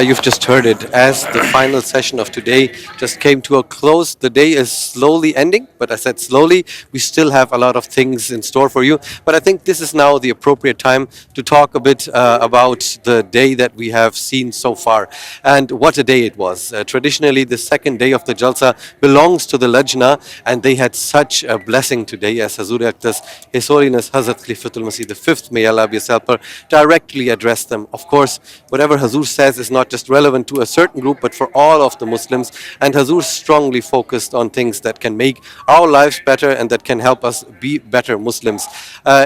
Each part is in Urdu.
You've just heard it. As the final session of today just came to a close, the day is slowly ending, but I said slowly. We still have a lot of things in store for you. But I think this is now the appropriate time to talk a bit about the day that we have seen so far. And what a day it was. Traditionally, the second day of the Jalsa belongs to the Lajna, and they had such a blessing today as Hazur Aqdas, His Holiness Hazrat Khalifatul Masih the Fifth, may Allah be his helper, directly addressed them. Of course, whatever Hazur says is not just relevant to a certain group, but for all of the Muslims. And Hazur strongly focused on things that can make our lives better and that can help us be better Muslims.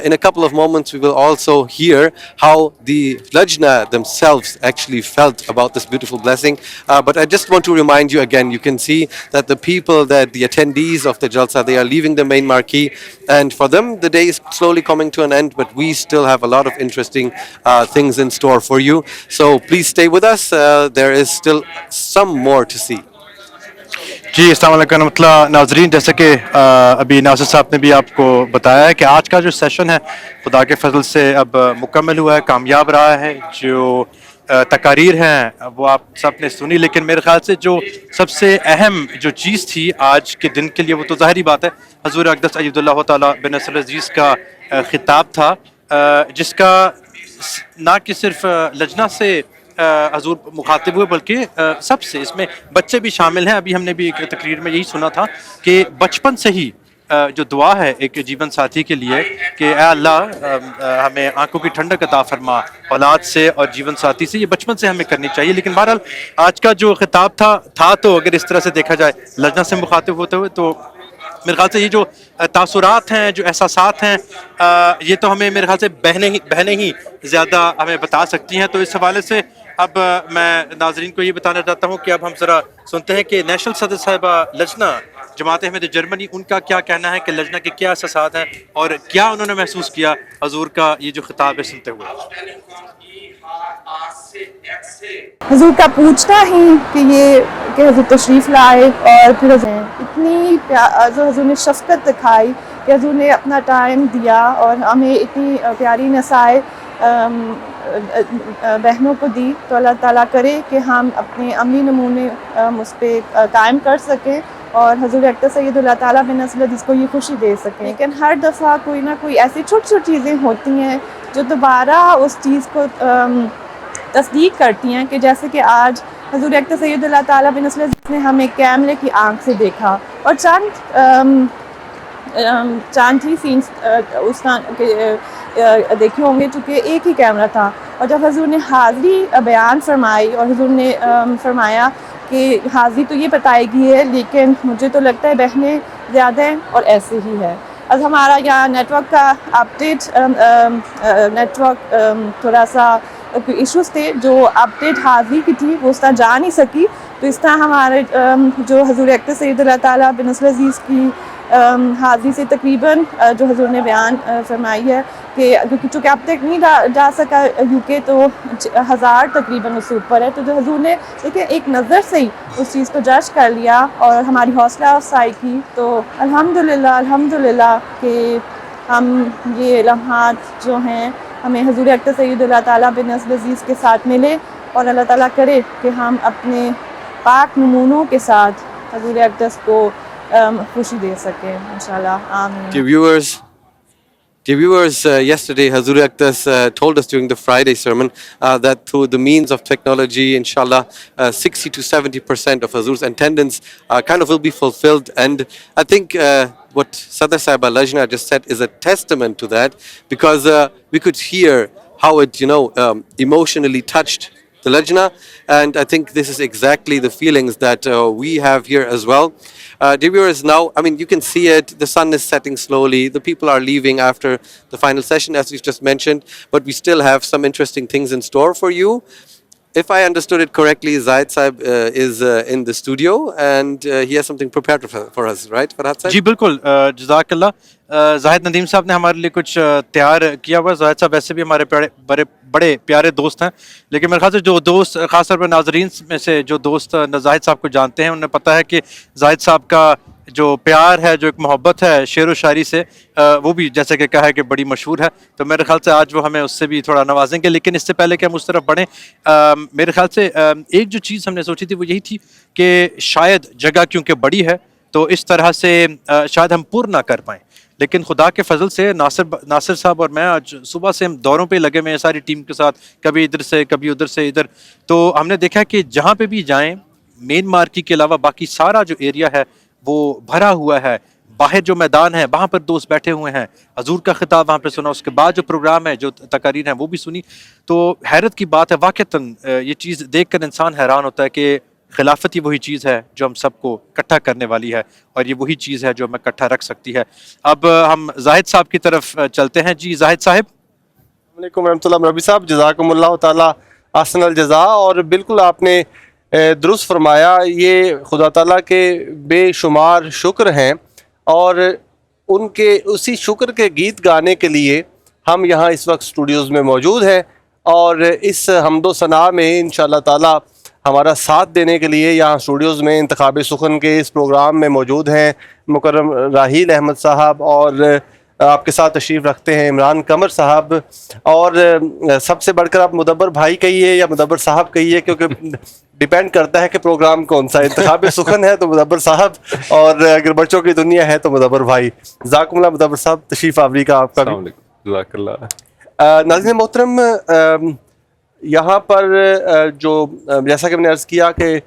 In a couple of moments, we will also hear how the Lajna themselves actually felt about this beautiful blessing. But I just want to remind you again, you can see that the people, that the attendees of the Jalsa, they are leaving the main marquee. And for them, the day is slowly coming to an end, but we still have a lot of interesting things in store for you. So please stay with us. There is still some more to see. جی السلام علیکم ورحمۃ اللہ. ناظرین, جیسے کہ ابھی ناصر صاحب نے بھی آپ کو بتایا ہے کہ آج کا جو سیشن ہے خدا کے فضل سے اب مکمل ہوا ہے, کامیاب رہا ہے. جو تقاریر ہیں وہ آپ سب نے سنی, لیکن میرے خیال سے جو سب سے اہم جو چیز تھی آج کے دن کے لیے, وہ تو ظاہری بات ہے حضور اقدس اید اللہ تعالیٰ بن نصر العزیز کا خطاب تھا, جس کا نہ کہ صرف لجنہ سے حضور مخاطب ہوئے بلکہ سب سے, اس میں بچے بھی شامل ہیں. ابھی ہم نے بھی ایک تقریر میں یہی سنا تھا کہ بچپن سے ہی جو دعا ہے ایک جیون ساتھی کے لیے کہ اے اللہ ہمیں آنکھوں کی ٹھنڈک عطا فرما اولاد سے اور جیون ساتھی سے, یہ بچپن سے ہمیں کرنی چاہیے. لیکن بہرحال آج کا جو خطاب تھا تو اگر اس طرح سے دیکھا جائے لجنہ سے مخاطب ہوتے ہوئے, تو میرے خیال سے یہ جو تاثرات ہیں, جو احساسات ہیں, یہ تو ہمیں میرے خیال سے بہنیں ہی زیادہ ہمیں بتا سکتی ہیں. تو اس حوالے سے اب میں ناظرین کو یہ بتانا چاہتا ہوں کہ اب ہم ذرا سنتے ہیں کہ نیشنل صدر صاحبہ لجنہ جماعت احمدیہ جرمنی, ان کا کیا کہنا ہے کہ لجنہ کے کیا احساسات ہیں اور کیا انہوں نے محسوس کیا حضور کا یہ جو خطاب ہے سنتے ہوئے. حضور کا پوچھنا ہی کہ یہ کہ حضور تشریف لائے اور پھر اتنی حضور نے شفقت دکھائی کہ حضور نے اپنا ٹائم دیا اور ہمیں اتنی پیاری نصائح بہنوں کو دی. تو اللہ تعالیٰ کرے کہ ہم اپنے عملی نمونے اس پہ قائم کر سکیں اور حضور اقدس سید اللہ تعالیٰ بن نصر العزیز کو یہ خوشی دے سکیں. لیکن ہر دفعہ کوئی نہ کوئی ایسی چھوٹی چھوٹی چیزیں ہوتی ہیں جو دوبارہ اس چیز کو تصدیق کرتی ہیں, کہ جیسے کہ آج حضور اقدس سید اللہ تعالیٰ بن نصر العزیز نے ہمیں کیمرے کی آنکھ سے دیکھا اور چاند ہی سینس اس دیکھے ہوں گے, چونکہ ایک ہی کیمرہ تھا. اور جب حضور نے حاضری بیان فرمائی اور حضور نے فرمایا کہ حاضری تو یہ بتائے گی ہے, لیکن مجھے تو لگتا ہے بہنیں زیادہ ہیں اور ایسے ہی ہے. اب ہمارا یہاں نیٹ ورک کا اپڈیٹ, نیٹ ورک تھوڑا سا ایشوز تھے, جو اپڈیٹ حاضری کی تھی وہ اس طرح جا نہیں سکی. تو اس طرح ہمارے جو حضور اقدس سید اللہ تعالیٰ بن نصر العزیز کی حاضری سے تقریباً جو حضور نے بیان فرمائی ہے کہ چونکہ اب تک نہیں جا سکا یو کے, تو 1000 تقریباً اس سے اوپر ہے. تو جو حضور نے دیکھیں ایک نظر سے ہی اس چیز کو جج کر لیا اور ہماری حوصلہ افزائی کی. تو الحمدللہ کہ ہم یہ لمحات جو ہیں ہمیں حضور اقدس سید اللہ تعالیٰ بن نصر العزیز کے ساتھ ملے, اور اللہ تعالیٰ کرے کہ ہم اپنے پاک نمونوں کے ساتھ حضور اقدس کو خوشی دے سکیں انشاءاللہ. آمین. Dear viewers, yesterday Hazur Aqdas told us during the Friday sermon that through the means of technology, inshallah, 60 to 70% of Hazur's attendance kind of will be fulfilled. And I think what Sadr Sahiba Lajna just said is a testament to that, because we could hear how it, emotionally touched the Lajna. And I think this is exactly the feelings that we have here as well. Dear viewers, now, you can see it. The sun is setting slowly. The people are leaving after the final session, as we've just mentioned. But we still have some interesting things in store for you. if I understood it correctly, Zahid Saib is in the studio and he has something prepared for us, right, Farhad Saib? جی بالکل جزاک اللہ زاہد ندیم صاحب نے ہمارے لیے کچھ تیار کیا ہوا ہے. زاہد صاحب ویسے بھی ہمارے بڑے پیارے دوست ہیں, لیکن میرے خیال سے جو دوست خاص طور پر ناظرین میں سے جو دوست زاہد صاحب کو جانتے ہیں انہیں پتہ ہے کہ زاہد صاحب کا جو پیار ہے, جو ایک محبت ہے شعر و شاعری سے, وہ بھی جیسے کہ کہا ہے کہ بڑی مشہور ہے. تو میرے خیال سے آج وہ ہمیں اس سے بھی تھوڑا نوازیں گے. لیکن اس سے پہلے کہ ہم اس طرف بڑھیں, میرے خیال سے ایک جو چیز ہم نے سوچی تھی وہ یہی تھی کہ شاید جگہ کیونکہ بڑی ہے تو اس طرح سے شاید ہم پر نہ کر پائیں, لیکن خدا کے فضل سے ناصر صاحب اور میں آج صبح سے ہم دوروں پہ لگے ہوئے ہیں ساری ٹیم کے ساتھ, کبھی ادھر سے کبھی ادھر سے ادھر. تو ہم نے دیکھا کہ جہاں پہ بھی جائیں مین مارکیٹ کے علاوہ باقی سارا جو ایریا ہے وہ بھرا ہوا ہے. باہر جو میدان ہے وہاں پر دوست بیٹھے ہوئے ہیں, حضور کا خطاب وہاں پہ سنا, اس کے بعد جو پروگرام ہے جو تقاریر ہیں وہ بھی سنی. تو حیرت کی بات ہے واقعتاً یہ چیز دیکھ کر انسان حیران ہوتا ہے کہ خلافت ہی وہی چیز ہے جو ہم سب کو اکٹھا کرنے والی ہے, اور یہ وہی چیز ہے جو ہمیں اکٹھا رکھ سکتی ہے. اب ہم زاہد صاحب کی طرف چلتے ہیں. جی زاہد صاحب. السلام علیکم ورحمۃ اللہ. ربی صاحب جزاکم اللہ تعالیٰ احسن الجزاء. اور بالکل آپ نے درست فرمایا, یہ خدا تعالیٰ کے بے شمار شکر ہیں, اور ان کے اسی شکر کے گیت گانے کے لیے ہم یہاں اس وقت اسٹوڈیوز میں موجود ہیں, اور اس حمد و ثناء میں انشاءاللہ تعالیٰ ہمارا ساتھ دینے کے لیے یہاں اسٹوڈیوز میں انتخاب سخن کے اس پروگرام میں موجود ہیں مکرم راحیل احمد صاحب, اور آپ کے ساتھ تشریف رکھتے ہیں عمران قمر صاحب, اور سب سے بڑھ کر آپ مدبر بھائی کہیے یا مدبر صاحب کہیے, کیونکہ ڈیپینڈ کرتا ہے کہ پروگرام کون سا. انتخاب سخن ہے تو مدبر صاحب, اور اگر بچوں کی دنیا ہے تو مدبر بھائی. جزاکم اللہ مدبر صاحب, تشریف آوری کا آپ کا بھی. جزاک اللہ. ناظرین محترم, یہاں پر جو جیسا کہ میں نے عرض کیا کہ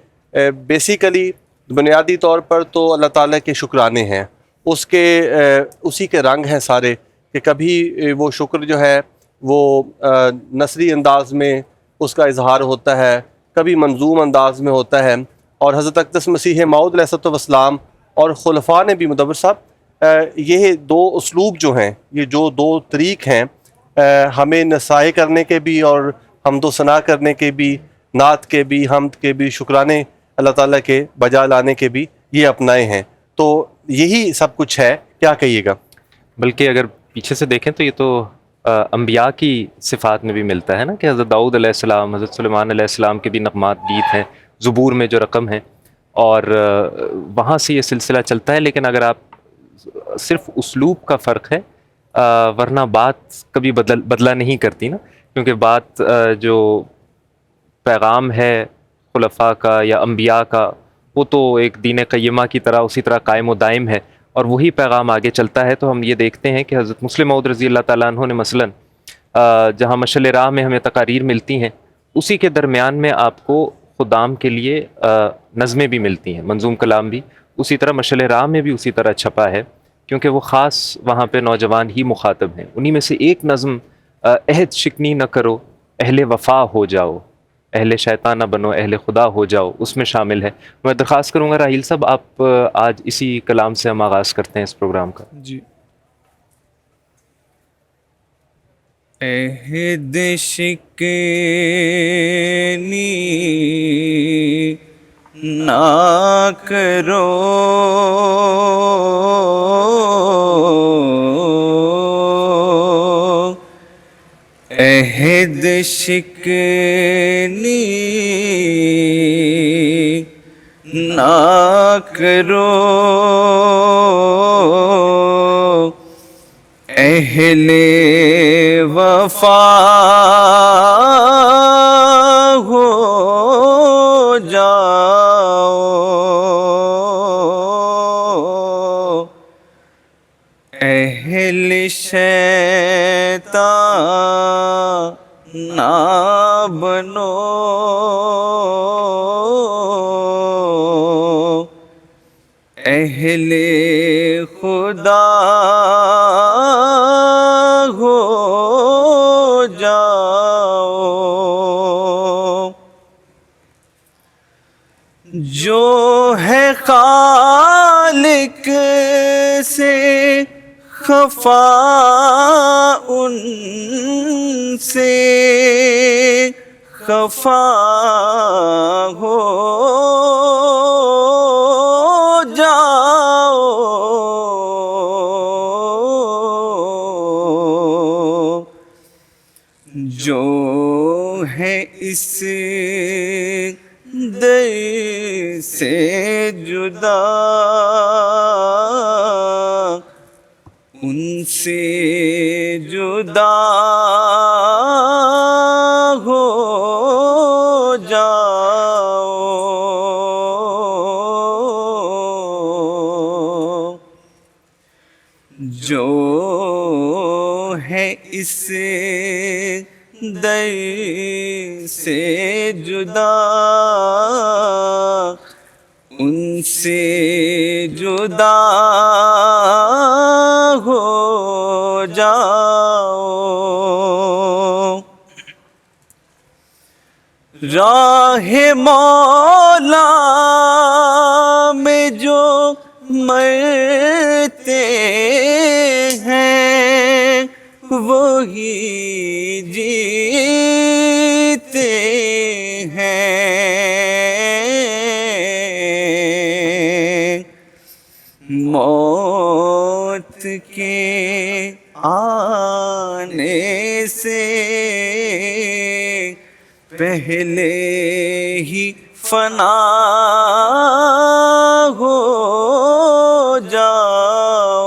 بیسیکلی بنیادی طور پر تو اللہ تعالیٰ کے شکرانے ہیں, اسی کے رنگ ہیں سارے, کہ کبھی وہ شکر جو ہے وہ نثری انداز میں اس کا اظہار ہوتا ہے, کبھی منظوم انداز میں ہوتا ہے. اور حضرت اقدس مسیح موعود علیہ السلام اور خلفاء نے بھی مدبر صاحب یہ دو اسلوب جو ہیں, یہ جو دو طریق ہیں, ہمیں نصائح کرنے کے بھی اور حمد و ثناء کرنے کے بھی, نعت کے بھی, حمد کے بھی, شکرانے اللہ تعالیٰ کے بجا لانے کے بھی یہ اپنائے ہیں. تو یہی سب کچھ ہے, کیا کہیے گا؟ بلکہ اگر پیچھے سے دیکھیں تو یہ تو انبیاء کی صفات میں بھی ملتا ہے نا, کہ حضرت داؤد علیہ السلام, حضرت سلیمان علیہ السلام کے بھی نغمات گیت ہیں زبور میں جو رقم ہے, اور وہاں سے یہ سلسلہ چلتا ہے. لیکن اگر آپ صرف اسلوب کا فرق ہے, ورنہ بات کبھی بدلا نہیں کرتی نا, کیونکہ بات جو پیغام ہے خلفاء کا یا انبیاء کا وہ تو ایک دین قیمہ کی طرح اسی طرح قائم و دائم ہے, اور وہی پیغام آگے چلتا ہے. تو ہم یہ دیکھتے ہیں کہ حضرت مسلم موعود رضی اللہ تعالیٰ عنہ نے مثلاً جہاں مشعل راہ میں ہمیں تقاریر ملتی ہیں, اسی کے درمیان میں آپ کو خدام کے لیے نظمیں بھی ملتی ہیں, منظوم کلام بھی. اسی طرح مشعل راہ میں بھی اسی طرح چھپا ہے, کیونکہ وہ خاص وہاں پہ نوجوان ہی مخاطب ہیں. انہی میں سے ایک نظم عہد شکنی نہ کرو اہل وفا ہو جاؤ, اہل شیطان نہ بنو اہل خدا ہو جاؤ, اس میں شامل ہے. میں درخواست کروں گا راحیل صاحب, آپ آج اسی کلام سے ہم آغاز کرتے ہیں اس پروگرام کا. جی. عہد شکنی نہ کرو عہد شکنی نہ کرو اہل وفا ہو جاؤ, اہل شیطان نہ بنو اہل خدا ہو جاؤ. جو ہے خالق سے خفا ان سے خفا ہو جاؤ، جو ہے اس در سے جدا ان سے جدا ہو جاؤ، جو ہے اس در سے جدا ان سے جدا ہو جاؤ، راہ مولا میں جو مرتے ہیں وہی جیتے ہیں، موت کے آنے سے پہلے ہی فنا ہو جاؤ،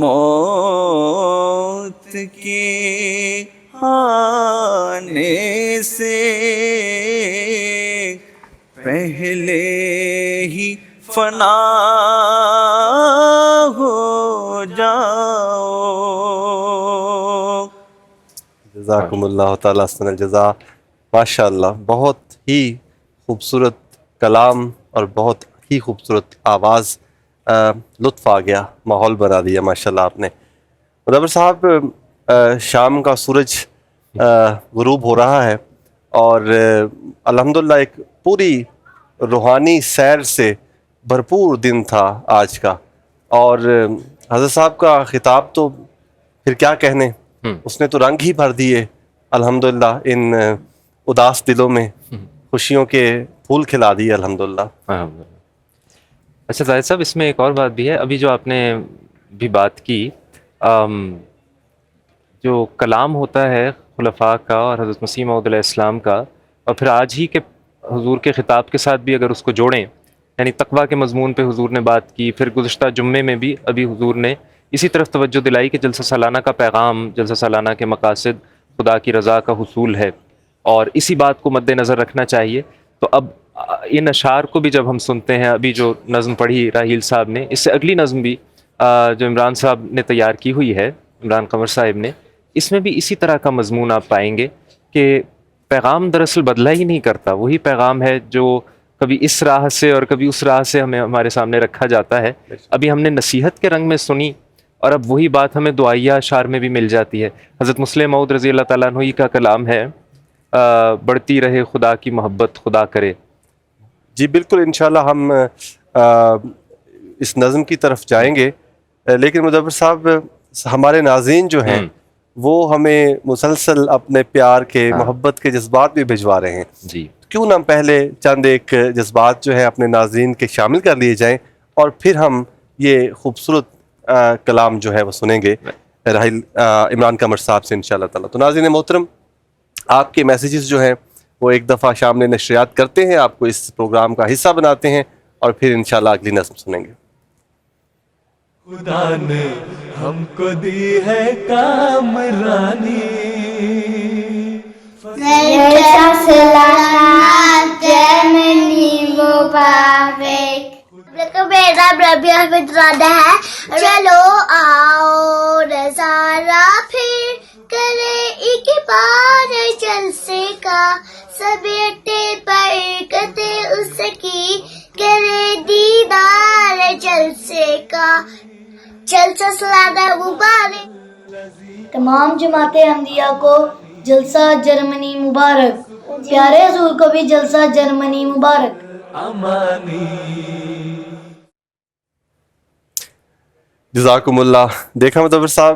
موت کے آنے سے پہلے ہی فنا ہو جاؤ۔ جزاکم اللہ تعالیٰ احسن الجزا۔ ماشاء اللہ، بہت ہی خوبصورت کلام اور بہت ہی خوبصورت آواز، لطف آ گیا، ماحول بنا دیا ماشاء اللہ آپ نے۔ مدبر صاحب، شام کا سورج غروب ہو رہا ہے اور الحمدللہ ایک پوری روحانی سیر سے بھرپور دن تھا آج کا، اور حضرت صاحب کا خطاب تو پھر کیا کہنے، اس نے تو رنگ ہی بھر دیے الحمدللہ ان اداس دلوں میں، خوشیوں کے پھول کھلا دیے الحمدللہ۔ اچھا زاہد صاحب، اس میں ایک اور بات بھی ہے، ابھی جو آپ نے بھی بات کی، جو کلام ہوتا ہے خلفاء کا اور حضرت مسیح موعود علیہ السلام کا، اور پھر آج ہی کے حضور کے خطاب کے ساتھ بھی اگر اس کو جوڑیں، یعنی تقویٰ کے مضمون پہ حضور نے بات کی، پھر گزشتہ جمعے میں بھی ابھی حضور نے اسی طرف توجہ دلائی کہ جلسہ سالانہ کا پیغام، جلسہ سالانہ کے مقاصد خدا کی رضا کا حصول ہے، اور اسی بات کو مد نظر رکھنا چاہیے۔ تو اب ان اشعار کو بھی جب ہم سنتے ہیں، ابھی جو نظم پڑھی راہیل صاحب نے، اس سے اگلی نظم بھی جو عمران صاحب نے تیار کی ہوئی ہے، عمران قمر صاحب نے، اس میں بھی اسی طرح کا مضمون آپ پائیں گے کہ پیغام دراصل بدلا ہی نہیں کرتا، وہی پیغام ہے جو کبھی اس راہ سے اور کبھی اس راہ سے ہمیں ہمارے سامنے رکھا جاتا ہے۔ ابھی ہم نے نصیحت کے رنگ میں سنی، اور اب وہی بات ہمیں دعائیہ اشعار میں بھی مل جاتی ہے۔ حضرت مسلم موعود رضی اللہ تعالیٰ عنہ کا کلام ہے، بڑھتی رہے خدا کی محبت خدا کرے۔ جی بالکل، انشاءاللہ ہم اس نظم کی طرف جائیں گے، لیکن مدبر صاحب، ہمارے ناظرین جو ہیں وہ ہمیں مسلسل اپنے پیار کے، محبت کے جذبات بھی بھجوا رہے ہیں۔ جی کیوں نہ پہلے چند ایک جذبات جو ہیں اپنے ناظرین کے شامل کر لیے جائیں، اور پھر ہم یہ خوبصورت کلام جو ہے وہ سنیں گے راہیل عمران قمر صاحب سے انشاءاللہ تعالیٰ۔ تو ناظرین محترم، آپ کے میسیجز جو ہیں وہ ایک دفعہ شام نے نشریات کرتے ہیں، آپ کو اس پروگرام کا حصہ بناتے ہیں، اور پھر انشاءاللہ اگلی نظم سنیں گے۔ خدا نے ہم کو دی ہے کامرانی، میرا ربیع احمد رانا ہے، چلو آؤ نظارہ پھر کرے ایک بار جلسے کا، سمیٹے برکت اس کی کرے دیدار جلسے کا، جلسہ سالانہ مبارک۔ تمام جماعت احمدیہ کو جلسہ جرمنی مبارک، پیارے حضور کو بھی جلسہ جرمنی مبارک۔ جزاکم اللہ۔ دیکھا مدبر صاحب،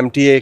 MTA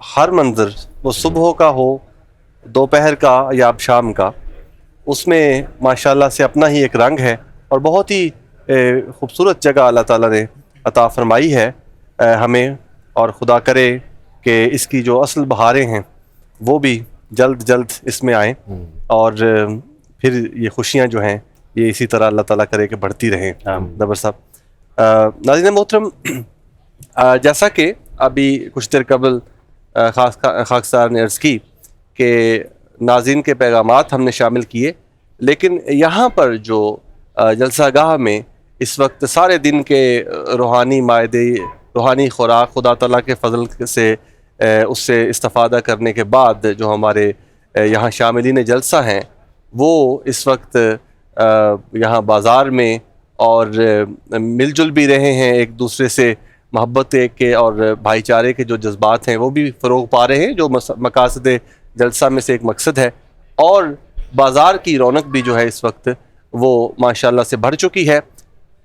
ہر منظر وہ صبح کا ہو, دوپہر کا یا اب شام کا, اس میں ماشاءاللہ سے اپنا ہی ایک رنگ ہے اور بہت ہی خوبصورت جگہ اللہ تعالیٰ نے عطا فرمائی ہے ہمیں. اور خدا کرے کہ اس کی جو اصل بہاریں ہیں وہ بھی جلد جلد اس میں آئیں, اور پھر یہ خوشیاں جو ہیں یہ اسی طرح اللہ تعالیٰ کرے کہ بڑھتی رہیں. دبر صاحب, ناظرین محترم, جیسا کہ ابھی کچھ دیر قبل خاکسار نے عرض کی کہ ناظرین کے پیغامات ہم نے شامل کیے, لیکن یہاں پر جو جلسہ گاہ میں اس وقت سارے دن کے روحانی مائدے, روحانی خوراک خدا تعالیٰ کے فضل سے اس سے استفادہ کرنے کے بعد جو ہمارے یہاں شاملین جلسہ ہیں وہ اس وقت یہاں بازار میں اور مل جل بھی رہے ہیں, ایک دوسرے سے محبت کے اور بھائی چارے کے جو جذبات ہیں وہ بھی فروغ پا رہے ہیں, جو مقاصد جلسہ میں سے ایک مقصد ہے. اور بازار کی رونق بھی جو ہے اس وقت وہ ماشاءاللہ سے بڑھ چکی ہے.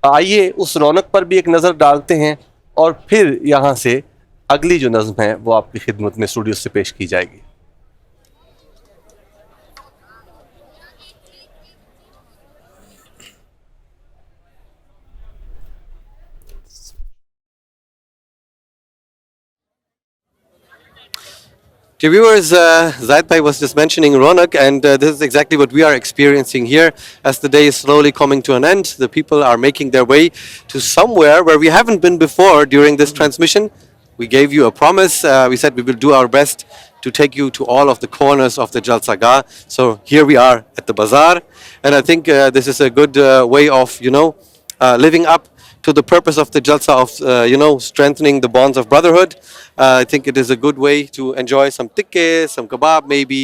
آئیے اس رونق پر بھی ایک نظر ڈالتے ہیں اور پھر یہاں سے اگلی جو نظم ہے وہ آپ کی خدمت میں اسٹوڈیو سے پیش کی جائے گی. Dear viewers, Zaid Bhai was just mentioning Ronak, and this is exactly what we are experiencing here as the day is slowly coming to an end. The people are making their way to somewhere where we haven't been before during this transmission. We gave you a promise. We said we will do our best to take you to all of the corners of the Jalsa Gah. So here we are at the bazaar, and I think this is a good way of, living up to the purpose of the Jalsa of, strengthening the bonds of brotherhood. I think it is a good way to enjoy some tikke, some kebab maybe,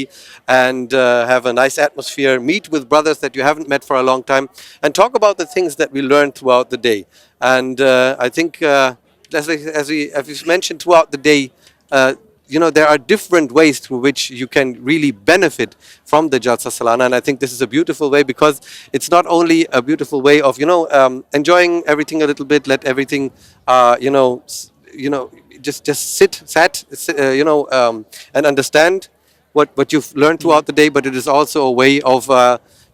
and have a nice atmosphere, meet with brothers that you haven't met for a long time, and talk about the things that we learned throughout the day. And I think, as we've mentioned throughout the day, there are different ways through which you can really benefit from the Jalsa Salana, and I think this is a beautiful way because it's not only a beautiful way of, enjoying everything a little bit, let everything, just sit, and understand what you've learned throughout the day, but it is also a way of,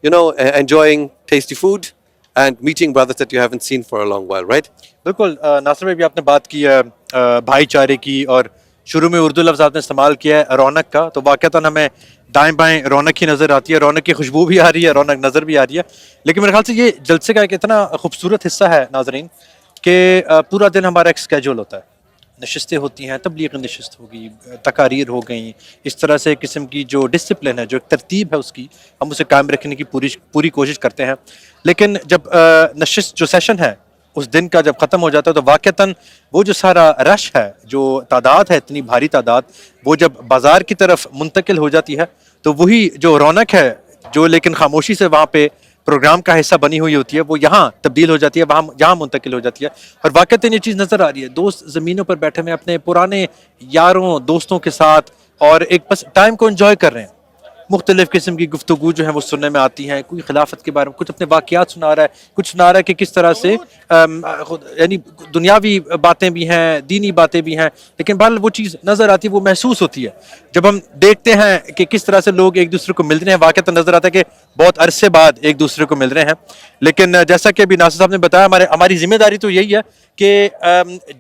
enjoying tasty food and meeting brothers that you haven't seen for a long while, right? بالکل ناصر بھائی, بھی آپ نے بات کی ہے بھائی چارے کی, اور شروع میں اردو لفظ آپ نے استعمال کیا ہے رونق کا, تو واقعتاً ہمیں دائیں بائیں رونق ہی نظر آتی ہے, رونق کی خوشبو بھی آ رہی ہے, رونق نظر بھی آ رہی ہے. لیکن میرے خیال سے یہ جلسے کا ایک اتنا خوبصورت حصہ ہے ناظرین کہ پورا دن ہمارا ایک اسکیجول ہوتا ہے, نشستیں ہوتی ہیں, تبلیغ نشست ہوگی, تقاریر ہو گئیں, اس طرح سے قسم کی جو ڈسپلن ہے, جو ایک ترتیب ہے اس کی, ہم اسے قائم رکھنے کی پوری کوشش کرتے ہیں. لیکن جب نشست جو سیشن ہے اس دن کا جب ختم ہو جاتا ہے تو واقعتاً وہ جو سارا رش ہے, جو تعداد ہے, اتنی بھاری تعداد, وہ جب بازار کی طرف منتقل ہو جاتی ہے تو وہی جو رونق ہے جو لیکن خاموشی سے وہاں پہ پروگرام کا حصہ بنی ہوئی ہوتی ہے وہ یہاں تبدیل ہو جاتی ہے, وہاں یہاں منتقل ہو جاتی ہے. اور واقعتاً یہ چیز نظر آ رہی ہے, دوست زمینوں پر بیٹھے ہوئے اپنے پرانے یاروں دوستوں کے ساتھ اور ایک بس ٹائم کو انجوائے کر رہے ہیں. مختلف قسم کی گفتگو جو ہیں وہ سننے میں آتی ہیں, کوئی خلافت کے بارے میں کچھ اپنے واقعات سنا رہا ہے, کچھ سنا رہا ہے کہ کس طرح سے یعنی دنیاوی باتیں بھی ہیں, دینی باتیں بھی ہیں, لیکن بہرحال وہ چیز نظر آتی ہے, وہ محسوس ہوتی ہے جب ہم دیکھتے ہیں کہ کس طرح سے لوگ ایک دوسرے کو مل رہے ہیں. واقعات نظر آتا ہے کہ بہت عرصے بعد ایک دوسرے کو مل رہے ہیں. لیکن جیسا کہ ابھی ناصر صاحب نے بتایا, ہماری ذمہ داری تو یہی ہے کہ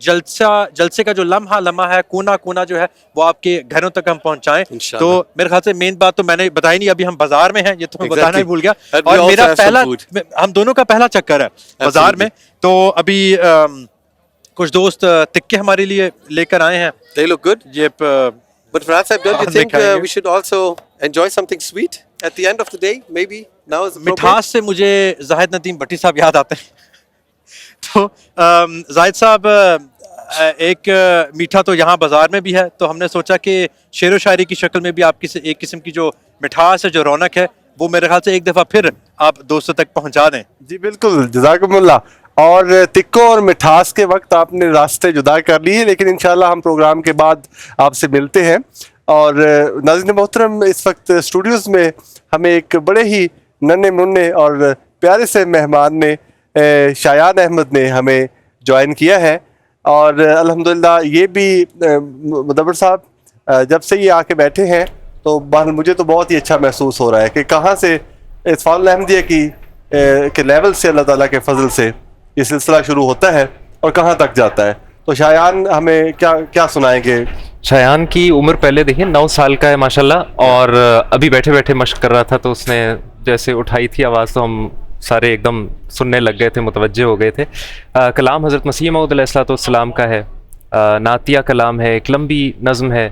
جلسے کا جو لمحہ ہے, کونا جو ہے, وہ آپ کے گھروں تک ہم پہنچائیں. تو میرے خیال سے مین بات تو میں نے بتائی نہیں, ابھی ہم بازار میں ہیں, یہ تو میں بتانا ہی بھول گیا, اور میرا ہم دونوں کا پہلا چکر ہے بازار میں. تو ابھی کچھ دوست تکے ہمارے لیے لے کر آئے ہیں. They look good. یہ But Farhad Sahib, don't you think we should also enjoy something sweet at the end of the day? Maybe now is appropriate. مٹھاس سے مجھے زاہد ندیم بھٹی صاحب یاد آتے ہیں. تو زاہد صاحب, ایک میٹھا تو یہاں بازار میں بھی ہے, تو ہم نے سوچا کہ شعر و شاعری کی شکل میں بھی آپ کی ایک قسم کی جو مٹھاس ہے, جو رونق ہے, وہ میرے خیال سے ایک دفعہ پھر آپ دوستوں تک پہنچا دیں. جی بالکل, جزاکم اللہ. اور تکوں اور مٹھاس کے وقت آپ نے راستے جدا کر لیے, لیکن انشاءاللہ ہم پروگرام کے بعد آپ سے ملتے ہیں. اور ناظرین محترم, اس وقت اسٹوڈیوز میں ہمیں ایک بڑے ہی ننھے منھے اور پیارے سے مہمان نے, شایان احمد نے ہمیں جوائن کیا ہے. اور الحمدللہ یہ بھی مدبر صاحب جب سے یہ آ کے بیٹھے ہیں تو مجھے تو بہت ہی اچھا محسوس ہو رہا ہے کہ کہاں سے اس فضل احمدیہ کی کے لیول سے اللہ تعالیٰ کے فضل سے یہ سلسلہ شروع ہوتا ہے اور کہاں تک جاتا ہے. تو شایان ہمیں کیا سنائیں گے؟ شایان کی عمر پہلے دیکھیں 9 سال کا ہے ماشاءاللہ, اور ابھی بیٹھے بیٹھے مشق کر رہا تھا تو اس نے جیسے اٹھائی تھی آواز تو ہم سارے ایک دم سننے لگ گئے تھے, متوجہ ہو گئے تھے. کلام حضرت مسیح موعود علیہ السلام کا ہے, نعتیہ کلام ہے, ایک لمبی نظم ہے,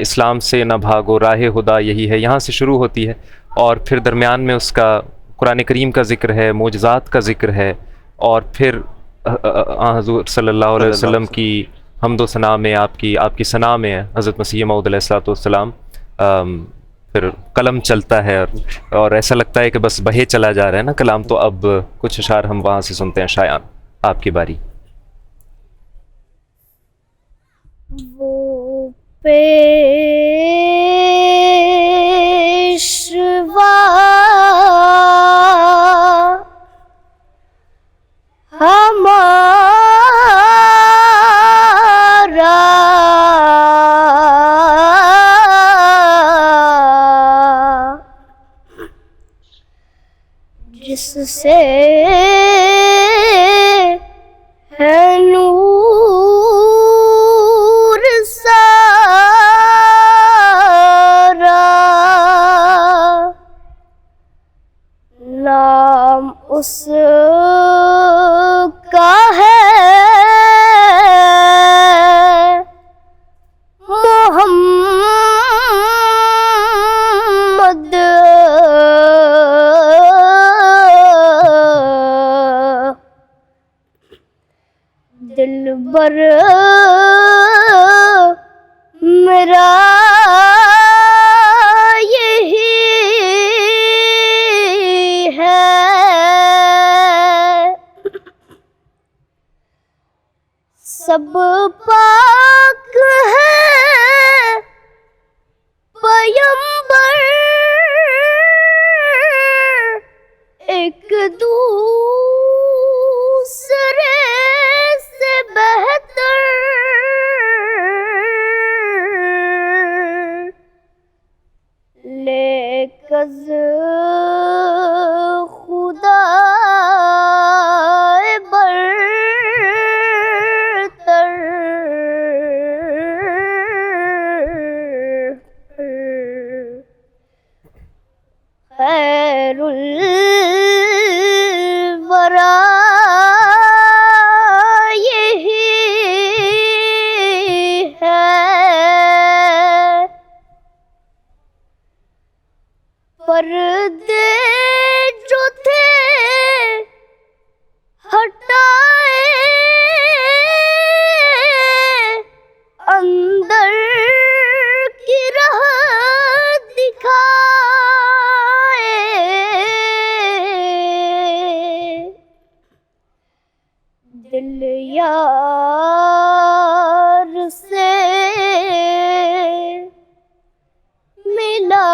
اسلام سے نہ بھاگو راہ خدا یہی ہے, یہاں سے شروع ہوتی ہے, اور پھر درمیان میں اس کا قرآن کریم کا ذکر ہے, معجزات کا ذکر ہے, اور پھر حضور صلی اللہ علیہ وسلم کی حمد و ثنا میں آپ کی ثنا میں حضرت مسیح موعود علیہ السلام. پھر قلم چلتا ہے اور ایسا لگتا ہے کہ بس بہے چلا جا رہا ہے نا کلام. تو اب کچھ اشعار ہم وہاں سے سنتے ہیں. شایان آپ کی باری. وہ پیشوا ہمارا جس سے ہے نور سارا, نام اس کا ہے محمد, دلبر میرا یہی ہے, سب پاک ہے پیمبر ایک دوسرے سے بہتر, لیکز خدا برتر, خیر الورا یہی ہے, پردے جو تھے ہٹائے اندر کی راہ دکھائے, دل یار سے ملا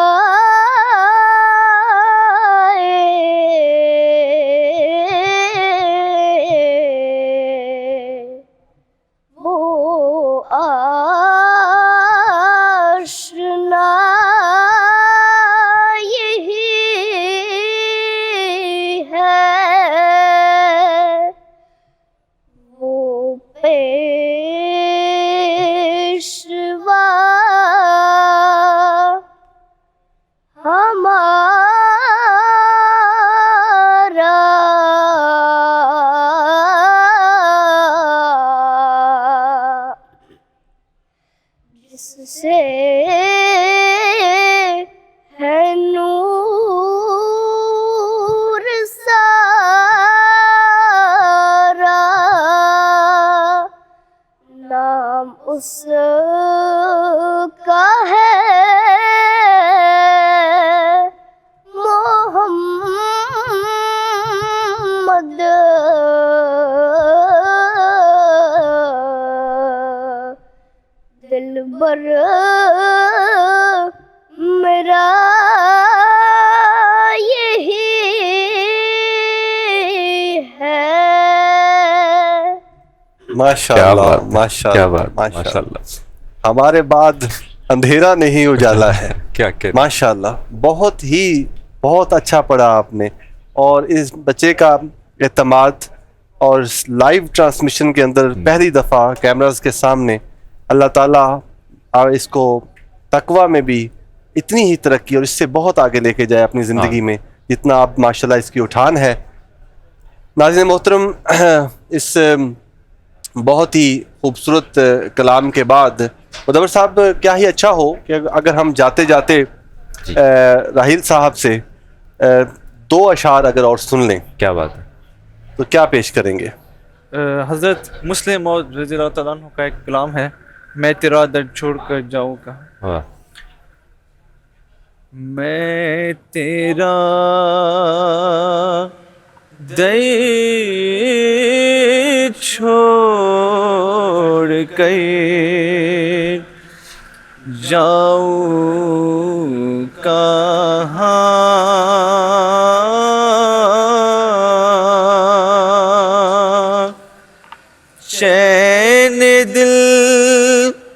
سے ہے نور سارا, نام اس کا ہے محمد, دلبر میرا یہی ہے. ماشاء اللہ, ماشاء اللہ, ماشاء اللہ. ہمارے بعد اندھیرا نہیں اجالا ہے. کیا کہ ماشاءاللہ بہت اچھا پڑھا آپ نے. اور اس بچے کا اعتماد اور لائیو ٹرانسمیشن کے اندر پہلی دفعہ کیمراز کے سامنے اللہ تعالیٰ اس کو تقوی میں بھی اتنی ہی ترقی اور اس سے بہت آگے لے کے جائے اپنی زندگی میں جتنا آپ ماشاءاللہ اس کی اٹھان ہے. ناظرین محترم، اس بہت ہی خوبصورت کلام کے بعد مدبر صاحب کیا ہی اچھا ہو کہ اگر ہم جاتے جاتے راحیل صاحب سے 2 اشعار اگر اور سن لیں. کیا بات ہے. تو کیا پیش کریں گے؟ حضرت مسلم موعود رضی اللہ تعالیٰ عنہ کا ایک کلام ہے، میں تیرا درد چھوڑ کر جاؤں گا. واہ. میں تیرا درد چھوڑ کر جاؤں کہاں، چین دل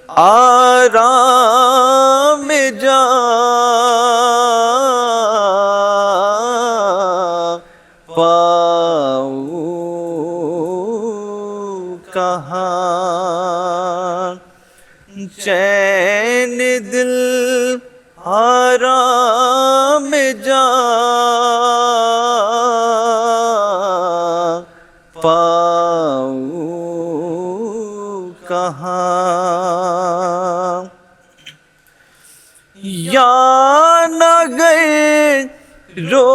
آرام جا پاؤں کہاں، چین دل آرام جا پاؤں کہاں، یا نہ گئے رو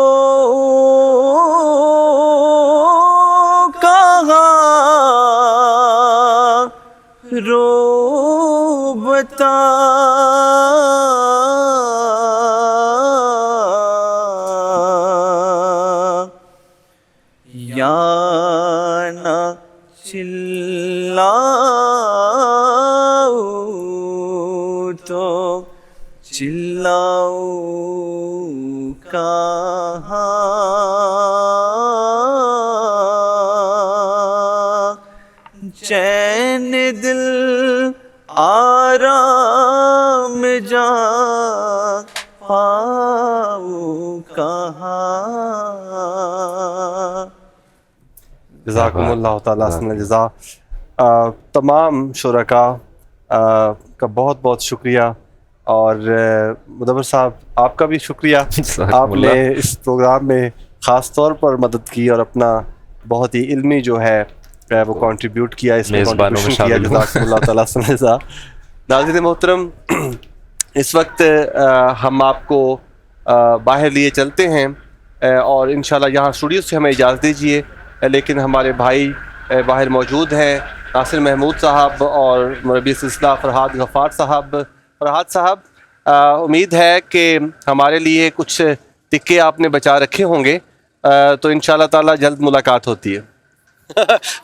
کہاں، رو بتا یا نہ چلاؤ تو چلاؤ کہاں، چین دل آرام جا پاؤ کہاں. جزاکم اللہ تعالیٰ حسن الجزا. تمام شرکاء کا بہت بہت شکریہ، اور مدبر صاحب آپ کا بھی شکریہ. آپ نے اس پروگرام میں خاص طور پر مدد کی اور اپنا بہت ہی علمی جو ہے وہ کنٹریبیوٹ کیا، اس میں کنٹریبیوشن کیا. جزاکم اللہ تعالیٰ حسن الجزا. ناظرین محترم، اس وقت ہم آپ کو باہر لیے چلتے ہیں اور انشاءاللہ یہاں اسٹوڈیو سے ہمیں اجازت دیجیے، لیکن ہمارے بھائی باہر موجود ہیں، ناصر محمود صاحب اور مربی سلسلہ فرحاد غفار صاحب. فرحاد صاحب، امید ہے کہ ہمارے لیے کچھ تکے آپ نے بچا رکھے ہوں گے، تو انشاءاللہ تعالیٰ جلد ملاقات ہوتی ہے.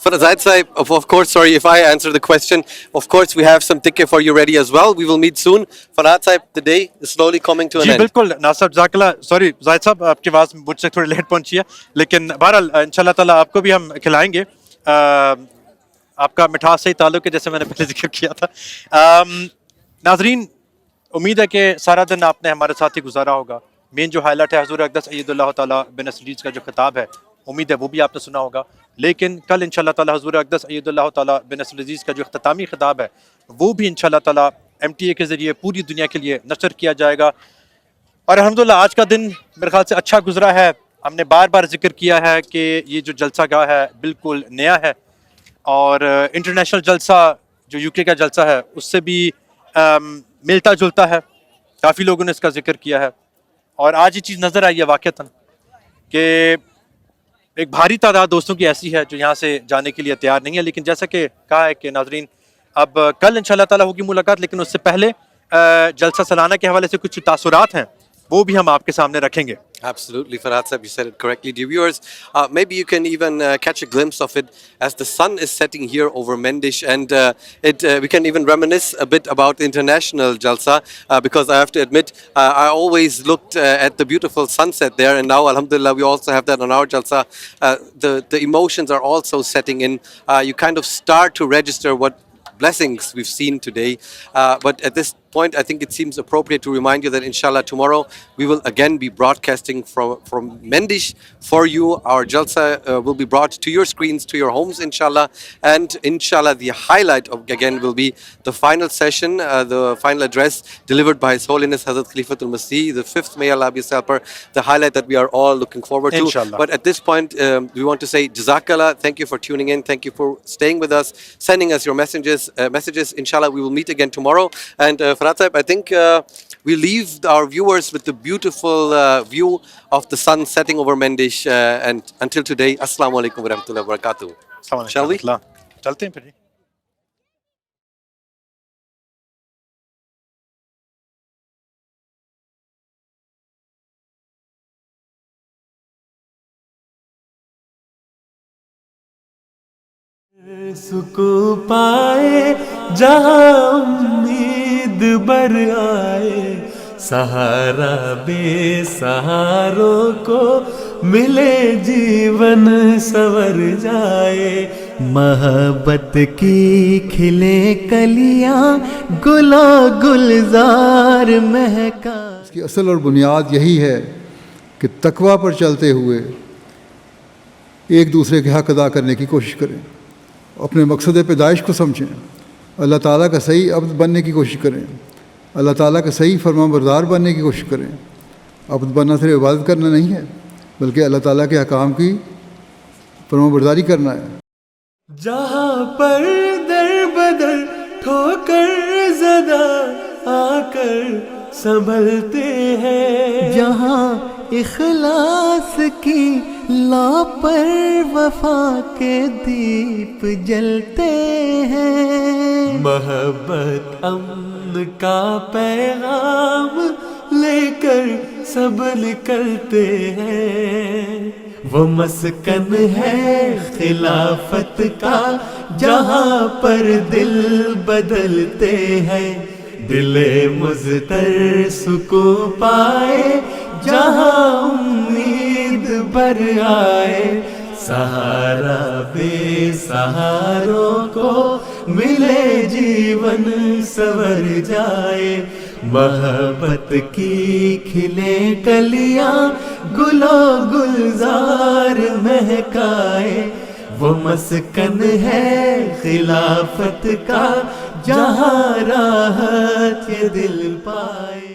Farhad Saib, of course, sorry if I answer the question. Of course, we have some ticket for you ready as well. We will meet soon. Farhad Saib, the day is slowly coming to an G end. بالکل ناصر جزاک اللہ. سوری زاہد صاحب، آپ کی آواز مجھ سے تھوڑی لیٹ پہنچی ہے، لیکن بہرحال انشاءاللہ تعالیٰ آپ کو بھی ہم کھلائیں گے. آپ کا مٹھاس سے ہی تعلق ہے، جیسے میں نے پہلے ذکر کیا تھا. ناظرین، امید ہے کہ سارا دن آپ نے ہمارے ساتھ ہی گزارا ہوگا. مین جو ہائی لائٹ ہے حضور اقدس اید اللہ تعالیٰ بن عزیز کا جو خطاب ہے، امید ہے وہ بھی آپ نے سنا ہوگا. لیکن کل انشاءاللہ تعالیٰ حضور اقدس اید اللہ تعالیٰ بن عزیز کا جو اختتامی خطاب ہے، وہ بھی انشاءاللہ تعالیٰ MTA کے ذریعے پوری دنیا کے لیے نشر کیا جائے گا. اور الحمدللہ آج کا دن میرے خیال سے اچھا گزرا ہے. ہم نے بار بار ذکر کیا ہے کہ یہ جو جلسہ گاہ ہے بالکل نیا ہے، اور انٹرنیشنل جلسہ جو UK کا جلسہ ہے اس سے بھی ملتا جلتا ہے. کافی لوگوں نے اس کا ذکر کیا ہے، اور آج یہ چیز نظر آئی ہے واقعتاً کہ ایک بھاری تعداد دوستوں کی ایسی ہے جو یہاں سے جانے کے لیے تیار نہیں ہے. لیکن جیسا کہ کہا ہے کہ ناظرین، اب کل انشاءاللہ تعالیٰ ہوگی ملاقات، لیکن اس سے پہلے جلسہ سالانہ کے حوالے سے کچھ تاثرات ہیں وہ بھی ہم آپ کے سامنے رکھیں گے. Absolutely, Farhad Saab, you said it correctly. Dear viewers, maybe you can even catch a glimpse of it as the sun is setting here over Mendish, and we can even reminisce a bit about the international Jalsa, because I have to admit, I always looked at the beautiful sunset there, and now, alhamdulillah, we also have that on our Jalsa. The emotions are also setting in. You kind of start to register what blessings we've seen today. But at this point, I think it seems appropriate to remind you that inshallah tomorrow we will again be broadcasting from Mendish for you. Our Jalsa will be brought to your screens, to your homes, inshallah. And inshallah, the highlight of again will be the final session, the final address delivered by His Holiness Hazrat Khalifatul Masih, the 5th, may Allah be his helper, the highlight that we are all looking forward to. Inshallah. But at this point, we want to say Jazakallah, thank you for tuning in, thank you for staying with us, sending us your messages. Inshallah, we will meet again tomorrow. And Farhad Sahib, I think we leave our viewers with the beautiful view of the sun setting over Mendish. And until today, Assalamu alaikum wa rahmatullahi wa barakatuh. Shall we? چلتے ہیں پھر جی. سکون پائے جہاں امید بر آئے, سہارا بے سہاروں کو ملے جیون سور جائے, محبت کی کھلے کلیاں گلا گلزار مہکا. اس کی اصل اور بنیاد یہی ہے کہ تقویٰ پر چلتے ہوئے ایک دوسرے کے حق ادا کرنے کی کوشش کریں, اپنے مقصد پیدائش کو سمجھیں, اللہ تعالیٰ کا صحیح عبد بننے کی کوشش کریں, اللہ تعالیٰ کا صحیح فرمان بردار بننے کی کوشش کریں. عبد بننا صرف عبادت کرنا نہیں ہے, بلکہ اللہ تعالیٰ کے احکام کی فرمان برداری کرنا ہے. جہاں پر در بدر ٹھوکر زدہ آ کر سنبھلتے ہیں, جہاں اخلاص کی لا پر وفا کے دیپ جلتے ہیں, محبت امن کا پیغام لے کر سب نکلتے ہیں, وہ مسکن ہے خلافت کا جہاں پر دل بدلتے ہیں, دل مضطر سکون پائے جہاں امید بر آئے, سہارا بے سہاروں کو ملے جیون سور جائے, محبت کی کھلے کلیاں گلو گلزار مہکائے, وہ مسکن ہے خلافت کا جہاں راحت یہ دل پائے.